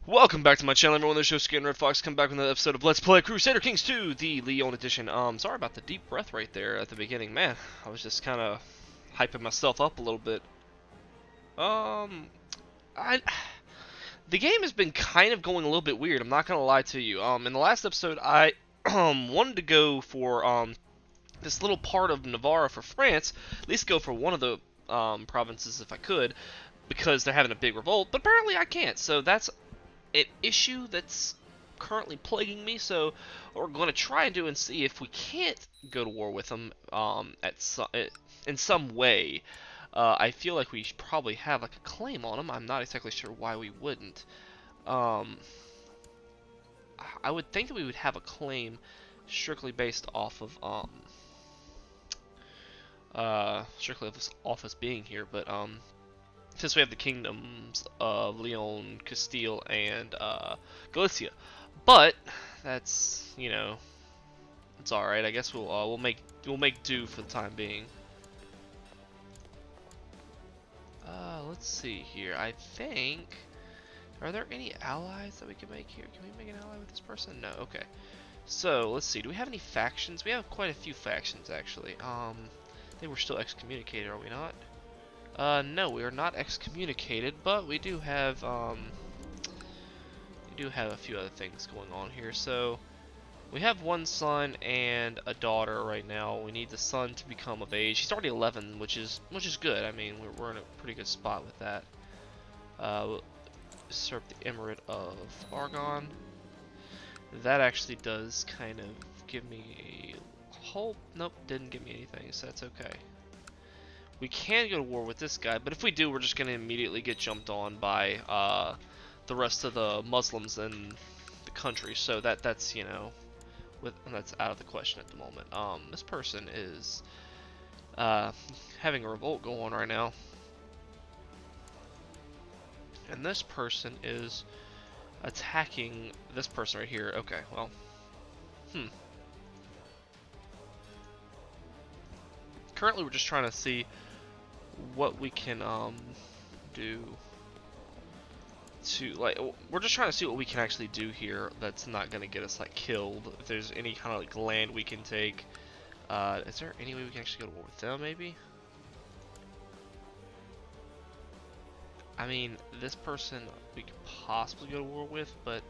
Welcome back to my channel, everyone. This show Skin Red Fox. Come back with another episode of Let's Play Crusader Kings 2, the Leon edition. Sorry about the deep breath right there at the beginning. Man, I was just kind of hyping myself up a little bit. I the game has been kind of going a little bit weird. I'm not gonna lie to you. In the last episode, I wanted to go for this little part of Navarre for France. At least go for one of the provinces if I could, because they're having a big revolt. But apparently I can't. So that's an issue that's currently plaguing me. So what we're going to try and do and see if we can't go to war with them in some way. I feel like we should probably have like a claim on them. I'm not exactly sure why we wouldn't. Um, I would think that we would have a claim strictly based off of strictly off us being here, but since we have the kingdoms of Leon, Castile, and Galicia. But that's, you know, it's all right. I guess we'll make do for the time being. Let's see here. I think, are there any allies that we can make here? Can we make an ally with this person? No. Okay. So let's see. Do we have any factions? We have quite a few factions actually. I think we're still excommunicated, are we not? No, we are not excommunicated, but we do have a few other things going on here. So we have one son and a daughter right now. We need the son to become of age. He's already 11, which is good. I mean, we're in a pretty good spot with that. We'll serve the Emirate of Argon. That actually does kind of give me a whole. Nope, didn't give me anything, so that's okay. We can go to war with this guy, but if we do, we're just going to immediately get jumped on by the rest of the Muslims in the country. So that's, you know, that's out of the question at the moment. This person is having a revolt going on right now, and this person is attacking this person right here. Okay, well, currently we're just trying to see what we can do to, like, we're just trying to see what we can actually do here that's not gonna get us like killed. If there's any kind of like land we can take, is there any way we can actually go to war with them? Maybe. I mean, this person we could possibly go to war with, but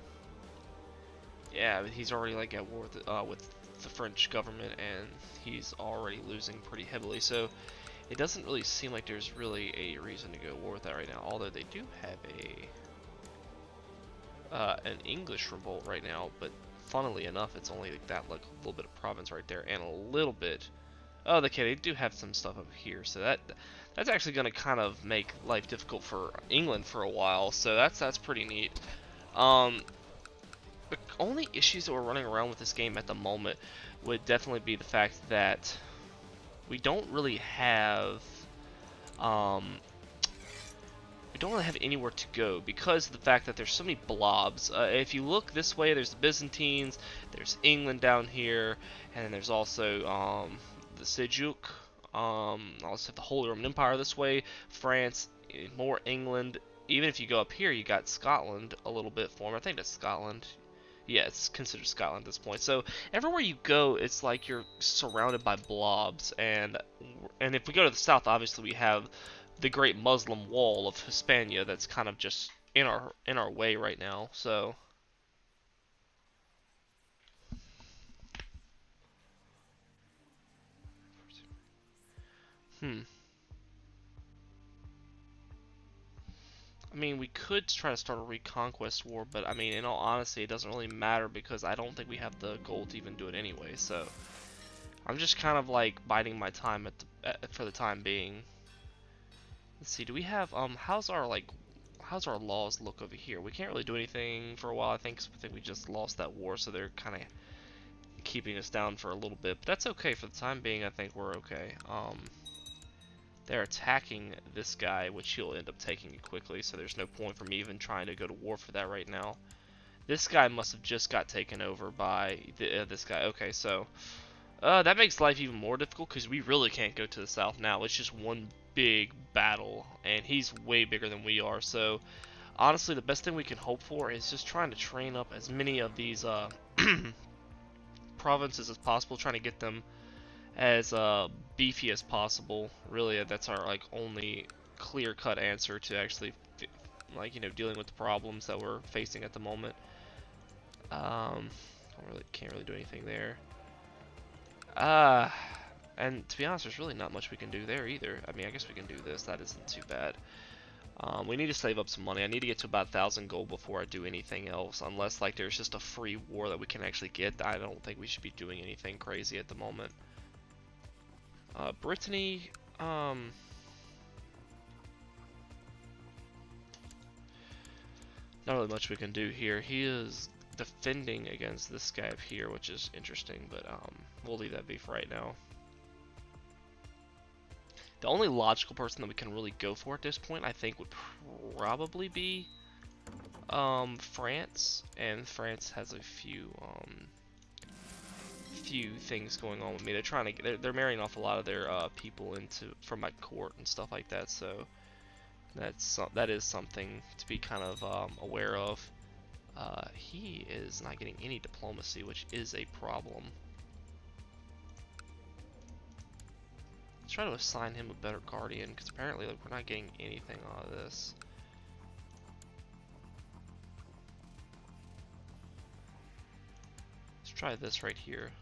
yeah, he's already like at war with the French government, and he's already losing pretty heavily. So it doesn't really seem like there's really a reason to go to war with that right now. Although they do have an English revolt right now, but funnily enough, it's only like that, like a little bit of province right there, and a little bit. Oh, okay, they do have some stuff over here, so that's actually going to kind of make life difficult for England for a while. So that's pretty neat. The only issues that we're running around with this game at the moment would definitely be the fact that we don't really have anywhere to go because of the fact that there's so many blobs. If you look this way, there's the Byzantines, there's England down here, and then there's also the Seljuk. Also the Holy Roman Empire this way, France, more England. Even if you go up here, you got Scotland a little bit for me. I think that's Scotland. Yeah, it's considered Scotland at this point. So everywhere you go, it's like you're surrounded by blobs, and if we go to the south, obviously we have the Great Muslim Wall of Hispania that's kind of just in our way right now. So I mean, we could try to start a reconquest war, but I mean, in all honesty, it doesn't really matter because I don't think we have the gold to even do it anyway. So I'm just kind of like biding my time for the time being. Let's see, do we have how's our laws look over here? We can't really do anything for a while. I think we just lost that war, so they're kind of keeping us down for a little bit. But that's okay for the time being. I think we're okay. They're attacking this guy, which he'll end up taking it quickly, so there's no point for me even trying to go to war for that right now. This guy must have just got taken over by this guy. Okay, so that makes life even more difficult because we really can't go to the south now. It's just one big battle, and he's way bigger than we are, so Honestly, the best thing we can hope for is just trying to train up as many of these provinces as possible, trying to get them as beefy as possible. Really, that's our like only clear-cut answer to actually like dealing with the problems that we're facing at the moment. Can't really do anything there. Uh, and to be honest, there's really not much we can do there either. I mean, I guess we can do this. That isn't too bad. We need to save up some money. I need to get to about 1,000 gold before I do anything else. Unless like there's just a free war that we can actually get. I don't think we should be doing anything crazy at the moment. Brittany, not really much we can do here. He is defending against this guy up here, which is interesting, but we'll leave that be for right now. The only logical person that we can really go for at this point, I think, would probably be France, and France has a few things going on with me. They're trying to they're marrying off a lot of their people from my court and stuff like that. So that is something to be kind of aware of. He is not getting any diplomacy, which is a problem. Let's try to assign him a better guardian, because apparently like, we're not getting anything out of this. Let's try this right here.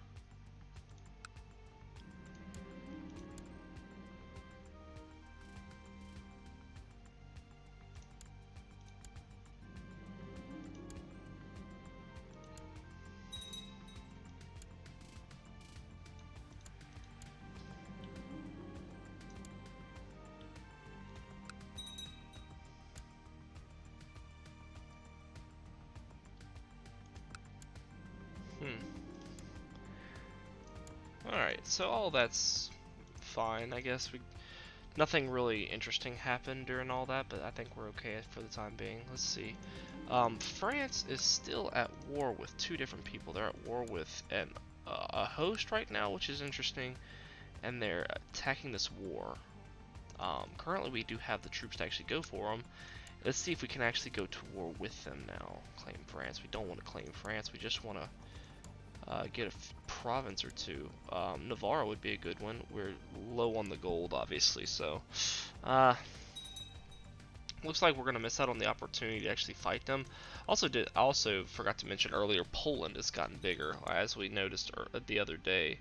Alright, so all that's fine. I guess nothing really interesting happened during all that, but I think we're okay for the time being. Let's see. France is still at war with two different people. They're at war with a host right now, which is interesting, and they're attacking this war. Currently, we do have the troops to actually go for them. Let's see if we can actually go to war with them now. Claim France. We don't want to claim France. We just want to get a province or two. Navarre would be a good one. We're low on the gold, obviously, so looks like we're gonna miss out on the opportunity to actually fight them. Also forgot to mention earlier, Poland has gotten bigger, as we noticed the other day.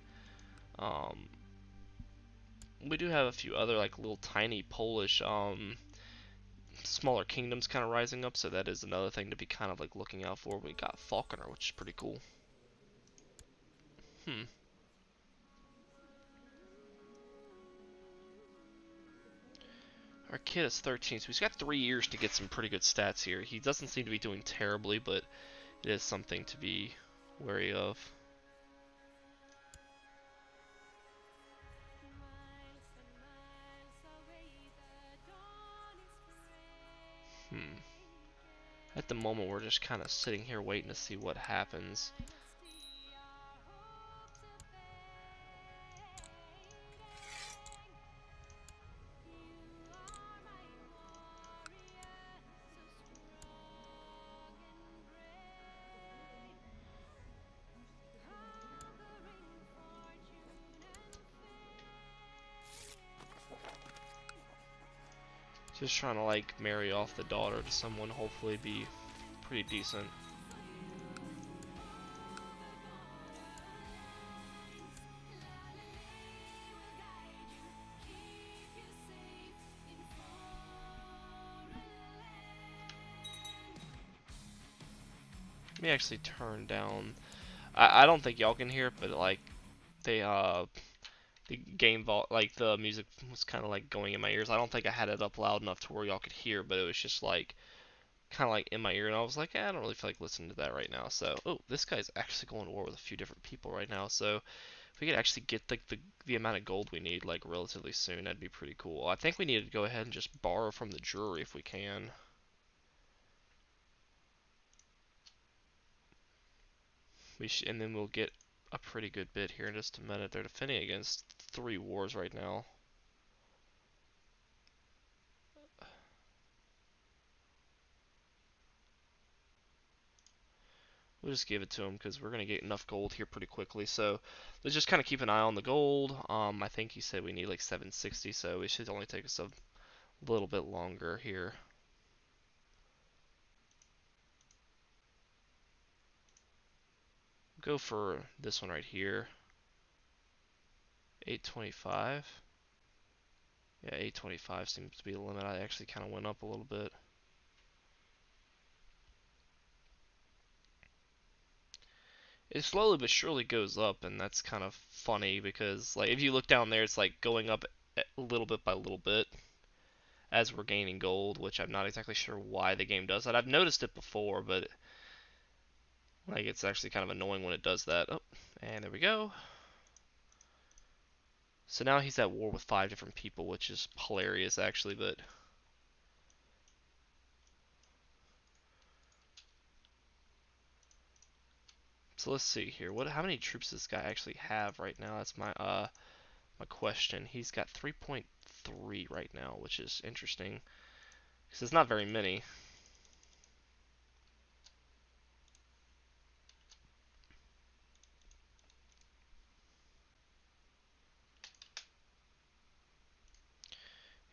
We do have a few other like little tiny Polish smaller kingdoms kind of rising up, so that is another thing to be kind of like looking out for. We got Falconer, which is pretty cool. Our kid is 13, so he's got 3 years to get some pretty good stats here. He doesn't seem to be doing terribly, but it is something to be wary of. At the moment, we're just kind of sitting here waiting to see what happens. Just trying to like marry off the daughter to someone, hopefully be pretty decent. Let me actually turn down. I don't think y'all can hear it, but like they the game vault, like the music was kind of like going in my ears. I don't think I had it up loud enough to where y'all could hear, but it was just like kind of like in my ear, and I was like, I don't really feel like listening to that right now. So, oh, this guy's actually going to war with a few different people right now. So, if we could actually get like the amount of gold we need like relatively soon, that'd be pretty cool. I think we need to go ahead and just borrow from the jury if we can. And then we'll get a pretty good bit here in just a minute. They're defending against 3 wars right now. We'll just give it to him because we're gonna get enough gold here pretty quickly. So let's just kind of keep an eye on the gold. I think he said we need like 760, so it should only take us a little bit longer here. Go for this one right here. 825. Yeah, 825 seems to be the limit. I actually kind of went up a little bit. It slowly but surely goes up, and that's kind of funny because, like, if you look down there, it's like going up a little bit by little bit as we're gaining gold, which I'm not exactly sure why the game does that. I've noticed it before, but like it's actually kind of annoying when it does that. Oh, and there we go. So now he's at war with 5 different people, which is hilarious actually, but so let's see here. How many troops does this guy actually have right now? That's my question. He's got 3.3 right now, which is interesting because it's not very many.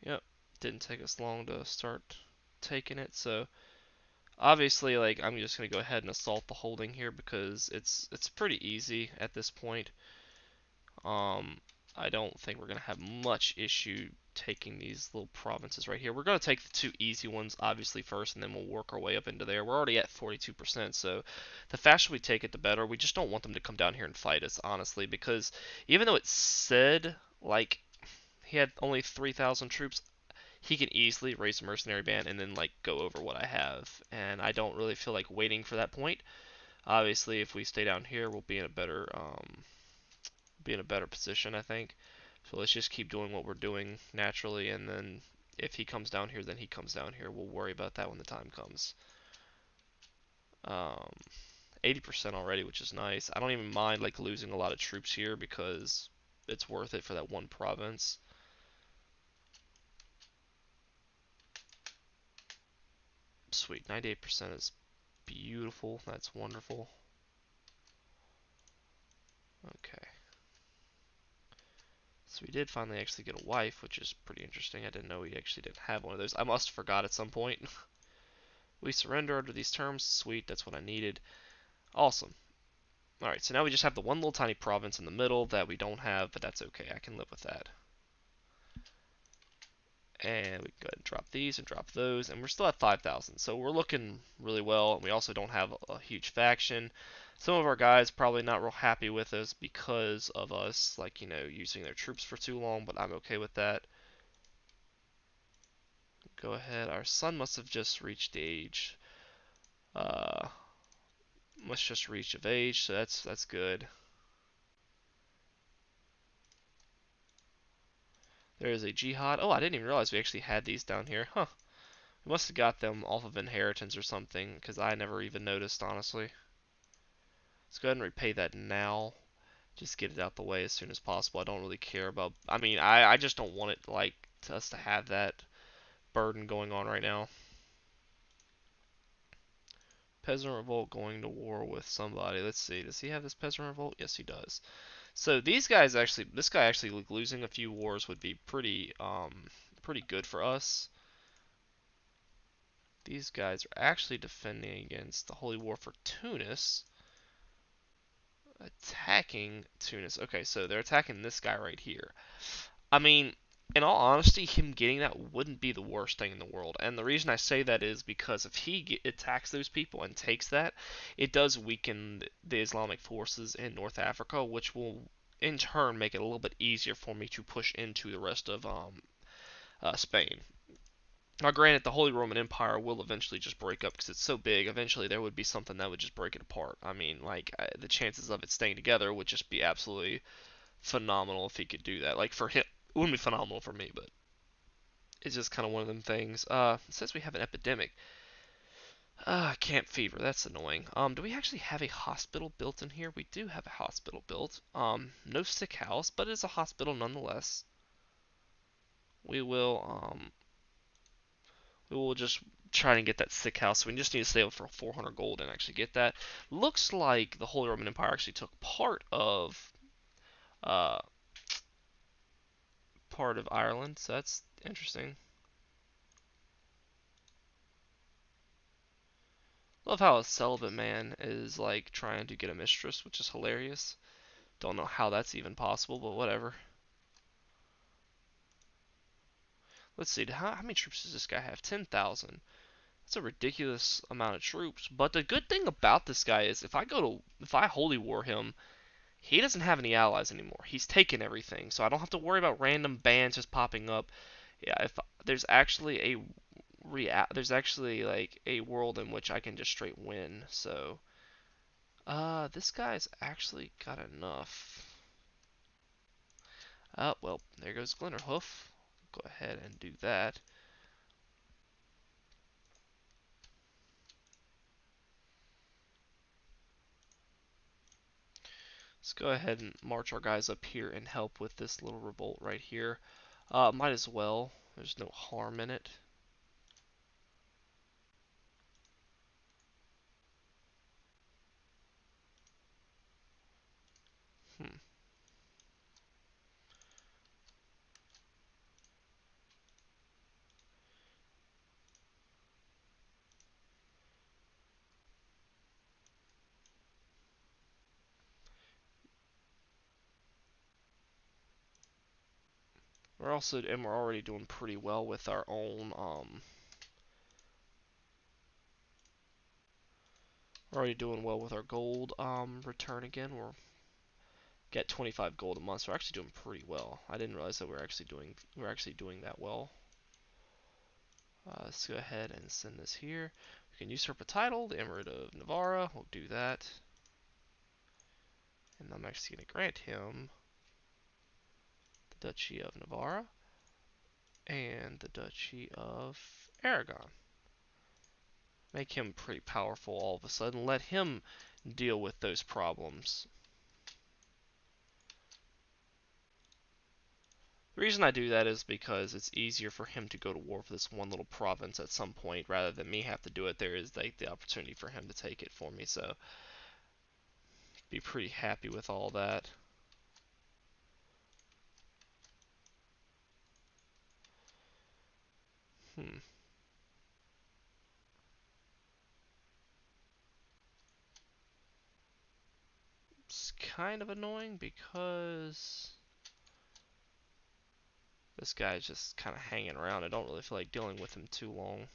Yep, didn't take us long to start taking it. So obviously, like I'm just gonna go ahead and assault the holding here because it's pretty easy at this point. Um, I don't think we're gonna have much issue taking these little provinces right here. We're gonna take the 2 easy ones obviously first, and then we'll work our way up into there. We're already at 42%, so the faster we take it, the better. We just don't want them to come down here and fight us, honestly, because even though it said like he had only 3,000 troops, he can easily raise a mercenary band and then like go over what I have, and I don't really feel like waiting for that point. Obviously, if we stay down here, we'll be in a better position, I think. So let's just keep doing what we're doing naturally, and then if he comes down here, then he comes down here. We'll worry about that when the time comes. Um, 80% already, which is nice. I don't even mind like losing a lot of troops here because it's worth it for that one province. Sweet, 98% is beautiful. That's wonderful. Okay. So we did finally actually get a wife, which is pretty interesting. I didn't know we actually didn't have one of those. I must have forgot at some point. We surrender under these terms. Sweet, that's what I needed. Awesome. Alright, so now we just have the one little tiny province in the middle that we don't have, but that's okay. I can live with that. And we can go ahead and drop these and drop those, and we're still at 5,000. So we're looking really well, and we also don't have a huge faction. Some of our guys probably not real happy with us because of us, like, using their troops for too long, but I'm okay with that. Go ahead. Our son must have just reached the age. Uh, must just reach of age, so that's good. There is a jihad. Oh, I didn't even realize we actually had these down here. Huh. We must have got them off of inheritance or something, because I never even noticed, honestly. Let's go ahead and repay that now. Just get it out the way as soon as possible. I don't really care about... I mean, I just don't want it, like, to us to have that burden going on right now. Peasant revolt going to war with somebody. Let's see. Does he have this peasant revolt? Yes, he does. So these guys actually... This guy actually losing a few wars would be pretty good for us. These guys are actually defending against the Holy War for Tunis. Attacking Tunis. Okay, so they're attacking this guy right here. I mean, in all honesty, him getting that wouldn't be the worst thing in the world. And the reason I say that is because if he attacks those people and takes that, it does weaken the Islamic forces in North Africa, which will in turn make it a little bit easier for me to push into the rest of Spain. Now, granted, the Holy Roman Empire will eventually just break up because it's so big. Eventually, there would be something that would just break it apart. I mean, like, the chances of it staying together would just be absolutely phenomenal if he could do that. Like, for him, it wouldn't be phenomenal for me, but it's just kind of one of them things. It says we have an epidemic. Camp fever. That's annoying. Do we actually have a hospital built in here? We do have a hospital built. No sick house, but it's a hospital nonetheless. We will, we will just try and get that sick house. So we just need to save up for 400 gold and actually get that. Looks like the Holy Roman Empire actually took uh, part of Ireland, so that's interesting. Love how a celibate man is like trying to get a mistress, which is hilarious. Don't know how that's even possible, but whatever. Let's see, how many troops does this guy have? 10,000. That's a ridiculous amount of troops. But the good thing about this guy is if I holy war him, he doesn't have any allies anymore. He's taken everything, so I don't have to worry about random bands just popping up. Yeah, if there's actually there's actually like a world in which I can just straight win. So, this guy's actually got enough. Well, there goes Glennerhoof. Go ahead and do that. Let's go ahead and march our guys up here and help with this little revolt right here. Might as well. There's no harm in it. Hmm. We're already doing pretty well with our own, we're already doing well with our gold, return again. We're get 25 gold a month, so we're actually doing pretty well. I didn't realize that we're actually doing that well. Let's go ahead and send this here. We can usurp a title, the Emirate of Navarra. We'll do that. And I'm actually going to grant him the Duchy of Navarra and the Duchy of Aragon. Make him pretty powerful all of a sudden. Let him deal with those problems. The reason I do that is because it's easier for him to go to war for this one little province at some point rather than me have to do it. There is like the opportunity for him to take it for me, so be pretty happy with all that. Hmm. It's kind of annoying because this guy's just kind of hanging around. I don't really feel like dealing with him too long.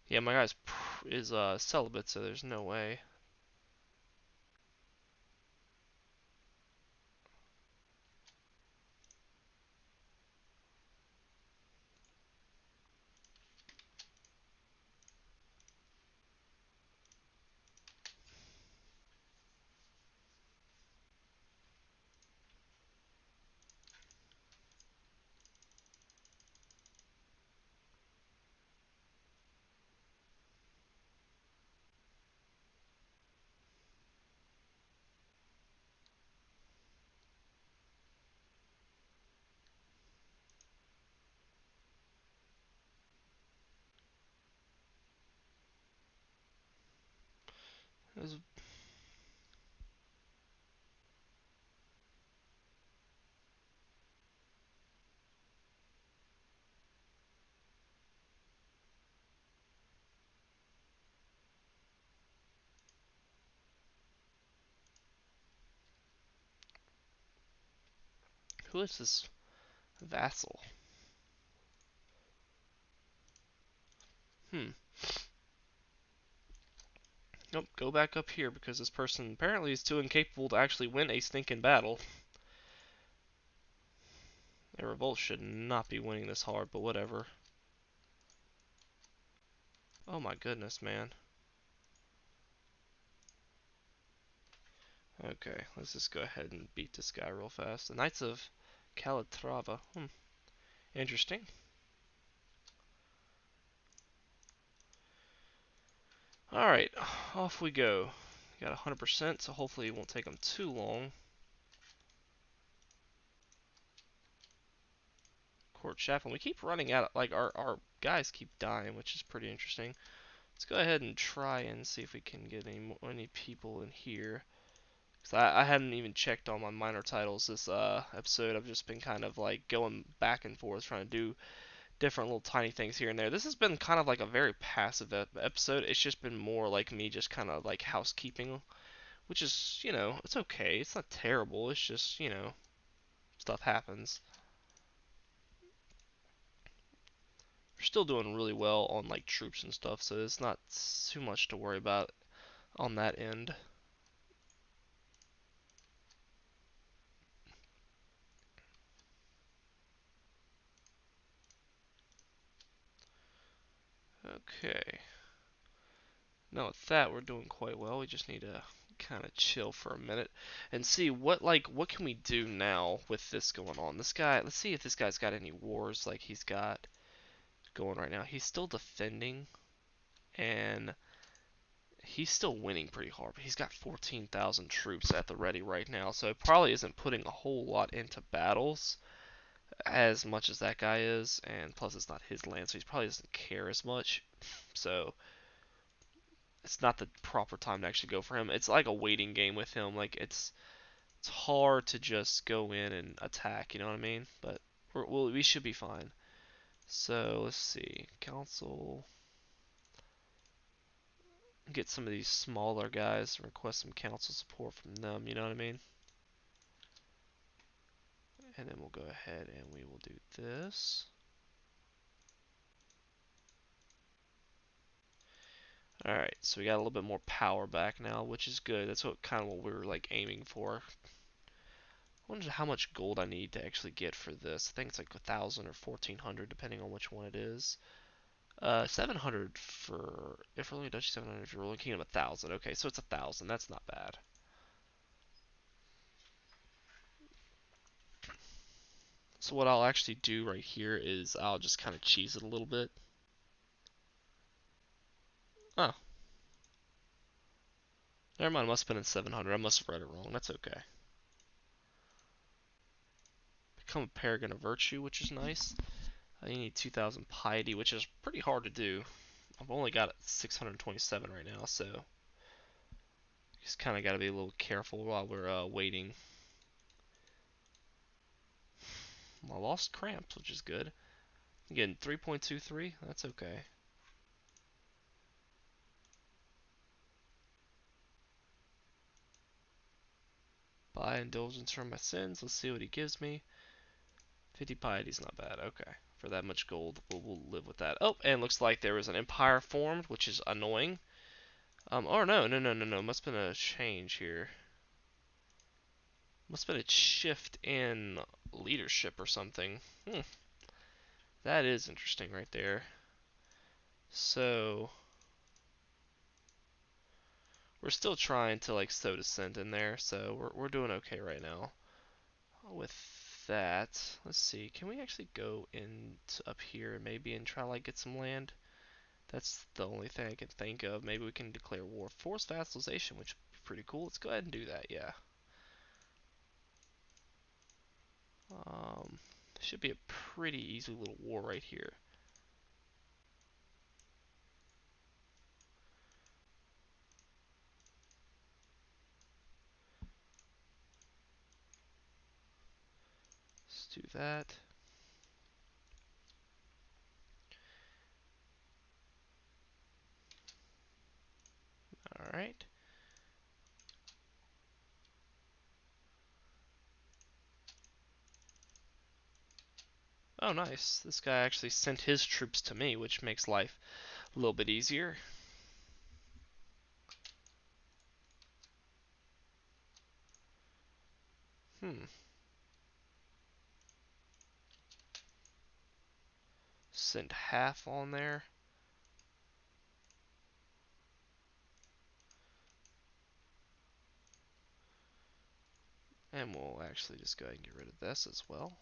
Yeah, my guy's is celibate, so there's no way. There's, who is this vassal? Hmm. Nope, go back up here because this person apparently is too incapable to actually win a stinking battle. A revolt should not be winning this hard, but whatever. Oh my goodness, man. Okay, let's just go ahead and beat this guy real fast. The Knights of Calatrava. Interesting. Alright, off we go. Got 100%, so hopefully it won't take them too long. Court chaplain. We keep running out. Like, our guys keep dying, which is pretty interesting. Let's go ahead and try and see if we can get any people in here. Cause I hadn't even checked on my minor titles this episode. I've just been kind of like going back and forth trying to do different little tiny things here and there. This has been kind of like a very passive episode. It's just been more like me just kind of like housekeeping, which is, it's okay. It's not terrible. It's just, stuff happens. We're still doing really well on like troops and stuff, so it's not too much to worry about on that end. Okay. Now with that, we're doing quite well. We just need to kind of chill for a minute and see what can we do now with this going on. This guy, let's see if this guy's got any wars like he's got going right now. He's still defending and he's still winning pretty hard, but he's got 14,000 troops at the ready right now, so it probably isn't putting a whole lot into battles as much as that guy is, and plus it's not his land, so he probably doesn't care as much. So it's not the proper time to actually go for him. It's like a waiting game with him. Like it's hard to just go in and attack. You know what I mean? But we should be fine. So let's see, council. Get some of these smaller guys and request some council support from them. You know what I mean? And then we'll go ahead and we will do this. Alright, so we got a little bit more power back now, which is good. That's what we were like aiming for. I wonder how much gold I need to actually get for this. I think it's like 1,000 or 1,400 depending on which one it is. 700 for if we're only Dutch 700 if you're ruling kingdom 1,000. Okay, so it's 1,000. That's not bad. So what I'll actually do right here is I'll just kind of cheese it a little bit. Oh, never mind. I must have been in 700. I must have read it wrong. That's okay. Become a paragon of virtue, which is nice. You need 2,000 piety, which is pretty hard to do. I've only got 627 right now, so just kind of got to be a little careful while we're waiting. I lost cramps, which is good. Again, 3.23, that's okay. Buy indulgence for my sins. Let's see what he gives me. 50 piety's not bad. Okay. For that much gold, we'll live with that. Oh, and looks like there was an empire formed, which is annoying. Oh no. Must have been a change here. Must have been a shift in leadership or something. That is interesting right there. So we're still trying to like sow dissent in there, so we're doing okay right now. With that, let's see. Can we actually go in up here maybe and try like get some land? That's the only thing I can think of. Maybe we can declare war. Forced vassalization, which would be pretty cool. Let's go ahead and do that. Yeah. Um, should be a pretty easy little war right here. Let's do that. All right. Oh, nice. This guy actually sent his troops to me, which makes life a little bit easier. Hmm. Send half on there. And we'll actually just go ahead and get rid of this as well.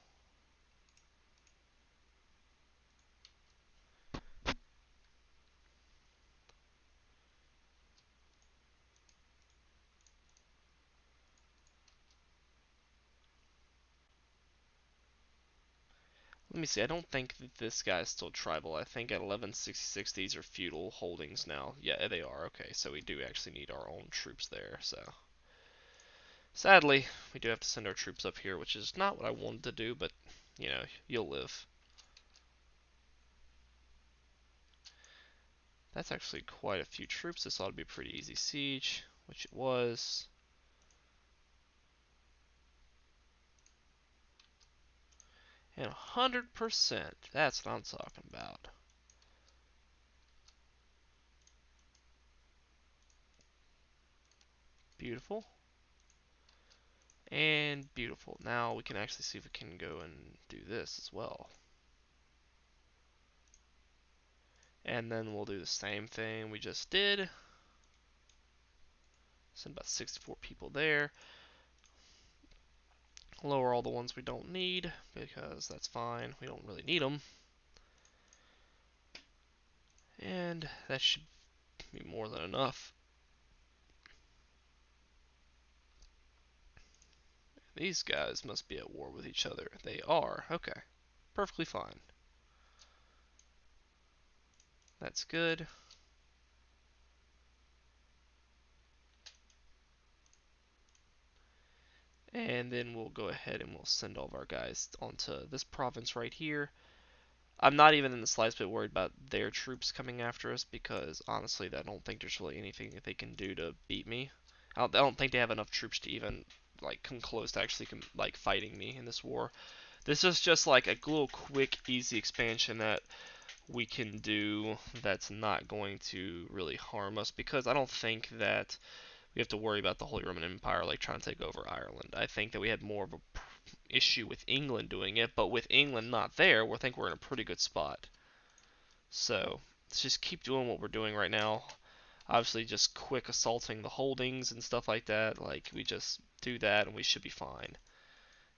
Let me see. I don't think that this guy's still tribal. I think at 1166 these are feudal holdings now. Yeah, they are. Okay, so we do actually need our own troops there. So sadly, we do have to send our troops up here, which is not what I wanted to do, but you know, you'll live. That's actually quite a few troops. This ought to be a pretty easy siege, which it was. And 100%. That's what I'm talking about. Beautiful. And beautiful. Now we can actually see if we can go and do this as well. And then we'll do the same thing we just did. Send about 64 people there. Lower all the ones we don't need, because that's fine. We don't really need them. And that should be more than enough. These guys must be at war with each other. They are. Okay. Perfectly fine. That's good. And then we'll go ahead and we'll send all of our guys onto this province right here. I'm not even in the slightest bit worried about their troops coming after us because honestly, I don't think there's really anything that they can do to beat me. I don't think they have enough troops to even like come close to actually like fighting me in this war. This is just like a little quick, easy expansion that we can do that's not going to really harm us because I don't think that we have to worry about the Holy Roman Empire like trying to take over Ireland. I think that we had more of a issue with England doing it, but with England not there, we think we're in a pretty good spot. So let's just keep doing what we're doing right now. Obviously, just quick assaulting the holdings and stuff like that. Like we just do that and we should be fine.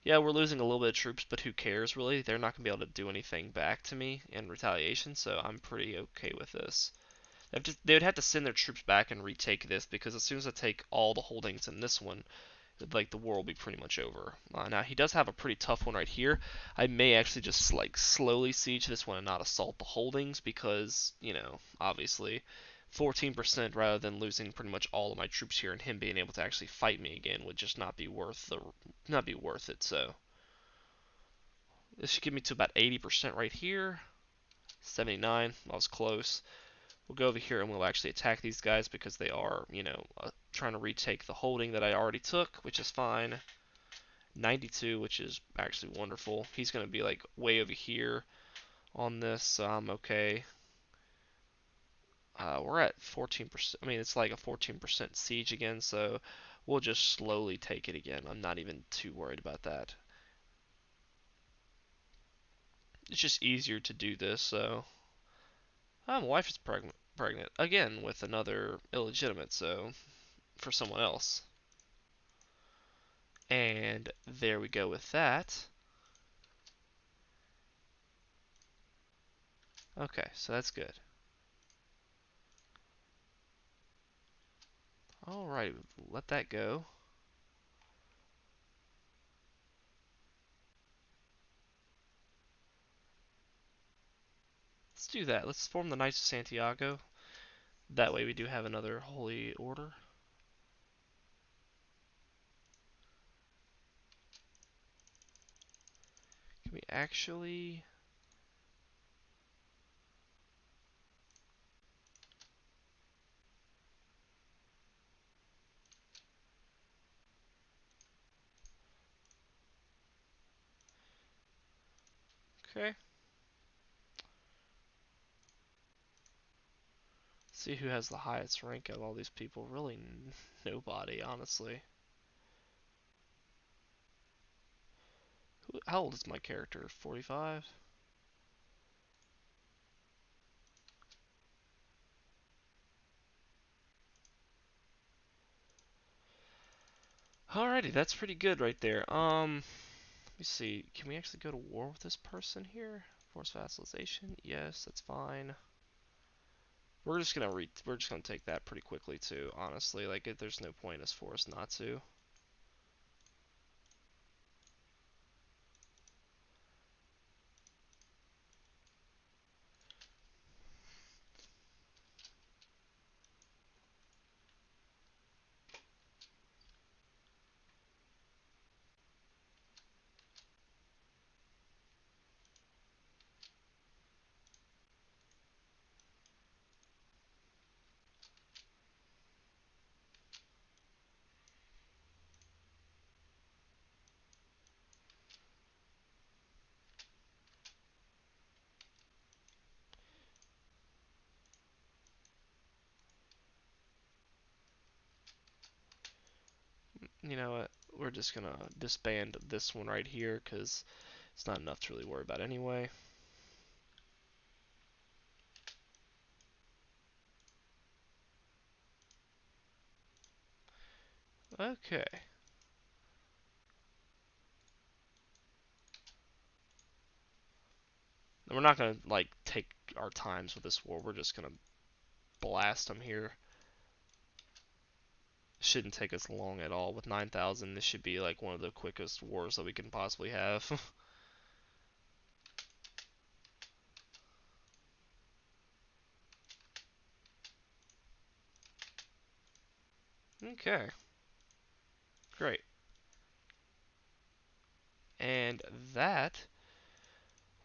Yeah, we're losing a little bit of troops, but who cares really? They're not gonna be able to do anything back to me in retaliation, so I'm pretty okay with this. They would have to send their troops back and retake this because as soon as I take all the holdings in this one, like the war will be pretty much over. Now he does have a pretty tough one right here. I may actually just like slowly siege this one and not assault the holdings because obviously 14% rather than losing pretty much all of my troops here and him being able to actually fight me again would just not be worth it. So this should give me to about 80% right here. 79. I was close. We'll go over here and we'll actually attack these guys because they are, trying to retake the holding that I already took, which is fine. 92, which is actually wonderful. He's going to be like way over here on this, so I'm okay. We're at 14%. I mean, it's like a 14% siege again, so we'll just slowly take it again. I'm not even too worried about that. It's just easier to do this, so. My wife is pregnant again with another illegitimate, so for someone else. And there we go with that. Okay, so that's good. Alright, let that go. Let's do that. Let's form the Knights of Santiago. That way we do have another holy order. Can we actually... Okay. See who has the highest rank of all these people. Really nobody, honestly. How old is my character? 45? Alrighty, that's pretty good right there. Let me see. Can we actually go to war with this person here? Force vassalization? Yes, that's fine. We're just gonna take that pretty quickly too, honestly. Like there's no point as for us not to. You know what? We're just gonna disband this one right here because it's not enough to really worry about anyway. Okay. And we're not gonna like take our times with this war. We're just gonna blast them here. Shouldn't take us long at all. With 9,000, this should be like one of the quickest wars that we can possibly have. Okay, great. And that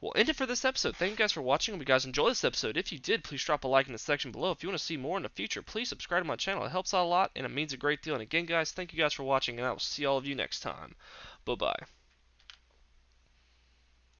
will end it for this episode. Thank you guys for watching. Hope you guys enjoyed this episode. If you did, please drop a like in the section below. If you want to see more in the future, please subscribe to my channel. It helps out a lot and it means a great deal. And again, guys, thank you guys for watching, and I will see all of you next time. Bye bye.